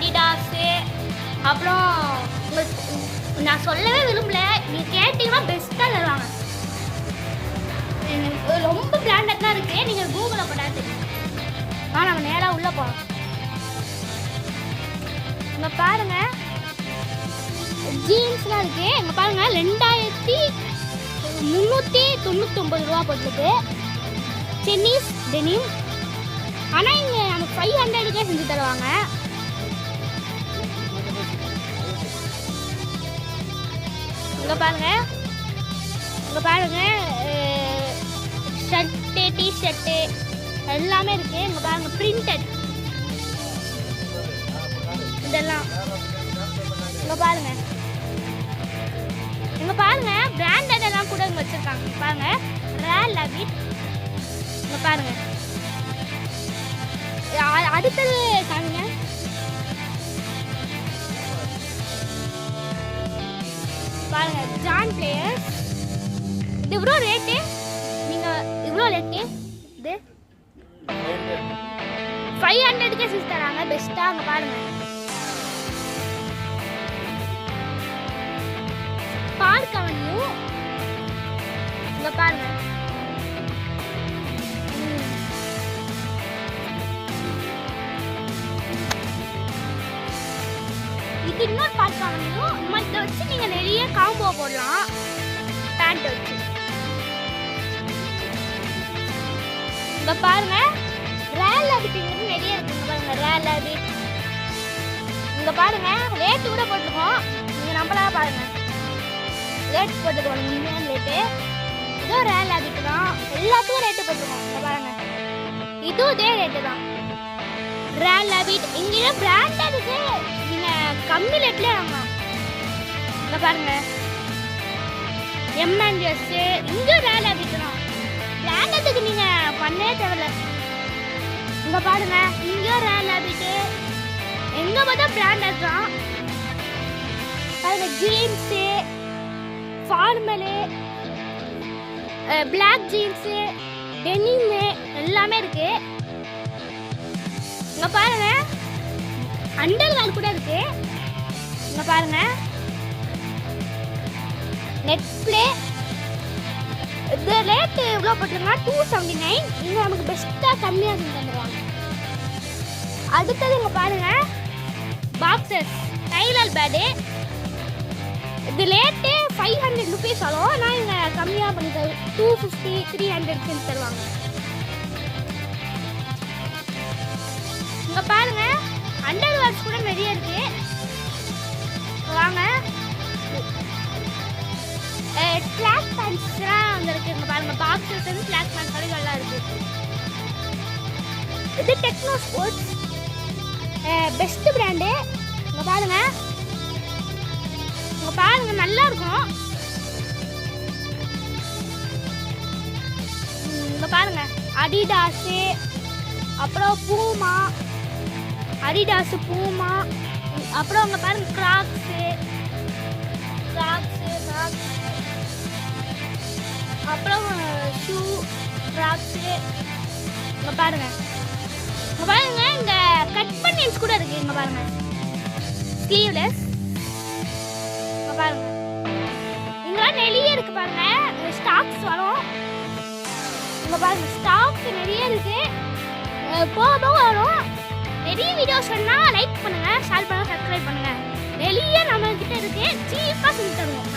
Adidas, அப்புறம் நான் சொல்லவே விரும்பல, நீங்கள் கேட்டிங்கன்னா பெஸ்ட்டாக தருவாங்க. ரொம்ப பிராண்டட்லாம் இருக்குது, நீங்கள் கூகுளில் போட்டால் தெரியும். நம்ம நேராக உள்ளே போகலாம். இங்கே பாருங்கள் ஜீன்ஸ்லாம் இருக்குது. இங்கே பாருங்கள் 2399 ரூபா போட்டுருக்கு. சென்னைஸ் டெனிம். ஆனால் இங்கே நமக்கு 500க்கே செஞ்சு தருவாங்க. இங்கே பாருங்க ஷர்ட்டு, டிஷர்ட்டு எல்லாமே இருக்குது. இங்கே பாருங்க பிரிண்டட் இதெல்லாம். இங்கே பாருங்க பிராண்டட் எல்லாம் கூட இங்கே வச்சுருக்காங்க. பாருங்க ரேல் லவிட். இங்கே பாருங்க அடுத்தது காமிங்க. பாருங்க ஜான் பிளேயர்ஸ். இது இவ்வளோ ரேட்டு, நீங்கள் இவ்வளோ ரேட்டு இது 500க்கே செஞ்சு தராங்க பெஸ்ட்டாக. அங்கே பாருங்க பார்க் அவென்யூ. இங்கே பாருங்க இது இன்னொரு பார்க் அவென்யூ. இதை வச்சு நீங்கள் நிறைய காம்போ போடலாம் பேண்ட் வச்சு. இங்கே பாருங்க ரேல் லவிட் நிறைய இருக்குங்க. பாருங்க ரேல் லவிட். இங்கே பாருங்க ரேட்டு கூட போட்டிருக்கோம், நீங்கள் நம்மளா பாருங்க ரேட் போட்டுருக்கோம். உண்மையான ரேட்டு இதுவும் ரேல் லவிட் தான். எல்லாத்துக்கும் ரேட்டு போட்டிருக்கோம். இங்கே பாருங்க இதுவும் இதே ரேட்டு தான் ரேல் லவிட். இங்கே பிராண்டடுக்கு நீங்கள் கம்மி ரேட்லேயே வாங்கலாம். இங்கே பாருங்க எம்என்எஸ்ஸு இங்கேயும் ரேல் லவிட் தான். பிராண்டத்துக்கு நீங்கள் பண்ணவே தேவையில்ல. இங்கே பாருங்க இங்கேயும் ரேல் லவிட்டு. எங்கே பார்த்தா பிராண்டட் தான். பாருங்க ஜீன்ஸு, ஃபார்மலு, பிளாக் ஜீன்ஸு, டெனிம்மு எல்லாமே இருக்கு. இங்கே பாருங்க அண்டர்வேர் கூட இருக்கு. இங்கே பாருங்க நெட்ப்ளே. இது ரேட்டு எவ்வளோ போட்டிருக்கா 279. இங்கே நமக்கு பெஸ்ட்டாக கம்மியாக செஞ்சு தந்துடுவாங்க. அடுத்தது இங்கே பாருங்க பாக்ஸஸ் டைலர் பேடு. இது ரேட்டு 500 ருபீஸ் ஆகும். ஆனால் இங்கே கம்மியாக பண்ணி தரு 250 300 செஞ்சு தருவாங்க. இங்கே பாருங்க அண்டர்வேர்ஸ் கூட நிறைய இருக்கு. வாங்க ஃபிளாக் பேண்ட்ஸ்லாம் அங்கே இருக்குது. இங்கே பாருங்கள் பாக்ஸஸ் வந்து ஃபிளாக் பேண்ட் கடைகள்லாம் இருக்குது. இது டெக்னோ ஸ்போர்ட்ஸ் பெஸ்ட் பிராண்டு. இங்கே பாருங்கள் நல்லா இருக்கும். இங்கே பாருங்கள் அடிடாஸு, அப்புறம் பூமா, அடிடாஸு பூமா, அப்புறம் இங்கே பாருங்கள் கிராக்ஸு, அப்புறம் ஷூ கிராக்ஸு. இங்கே பாருங்க இங்கே கட் பனியன்ஸ் கூட இருக்கு. இங்கே பாருங்க ஸ்லீவ்லெஸ். இங்கே பாருங்க இங்கெல்லாம் நிறைய இருக்கு. பாருங்க ஸ்டாக்ஸ் வரும். இங்கே பாருங்க ஸ்டாக் நிறைய இருக்கு. போக வரும். நிறைய வீடியோஸ் வேணா லைக் பண்ணுங்க, ஷேர் பண்ணுங்க, சப்ஸ்கிரைப் பண்ணுங்க. நிறைய நம்ம கிட்ட இருக்கு, சீப்பாக செஞ்சு தருவோம்.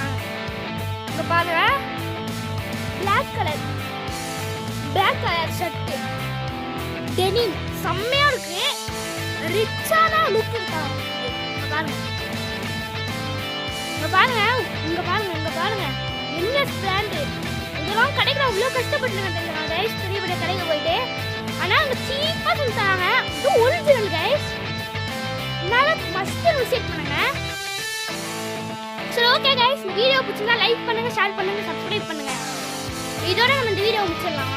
இங்கே பாருங்க பிளாக் கலர் ஷர்ட்டு டெனிம் செம்மையா இருக்கு. ரிச்சான லுக் இருக்காங்க. இங்க பாருங்க எம்எஸ் பிராண்டு. இதெல்லாம் கிடைக்கிற அவ்வளோ கஷ்டப்பட்டு கைஸ், பெரிய பெரிய கடைக்கு போயிட்டு. ஆனால் அங்கே சீப்பாக செஞ்சு தராங்க. இது ஒரிஜினல் கைஸ். அதனால மஸ்ட் விசிட் பண்ணுங்க. சரி ஓகே கைஸ், வீடியோ பிடிச்சிருந்தா லைக் பண்ணுங்க, ஷேர் பண்ணுங்க, சப்ஸ்கிரைப் பண்ணுங்க. இதோட நம்ம இந்த வீடியோ முடிச்சிடலாம்.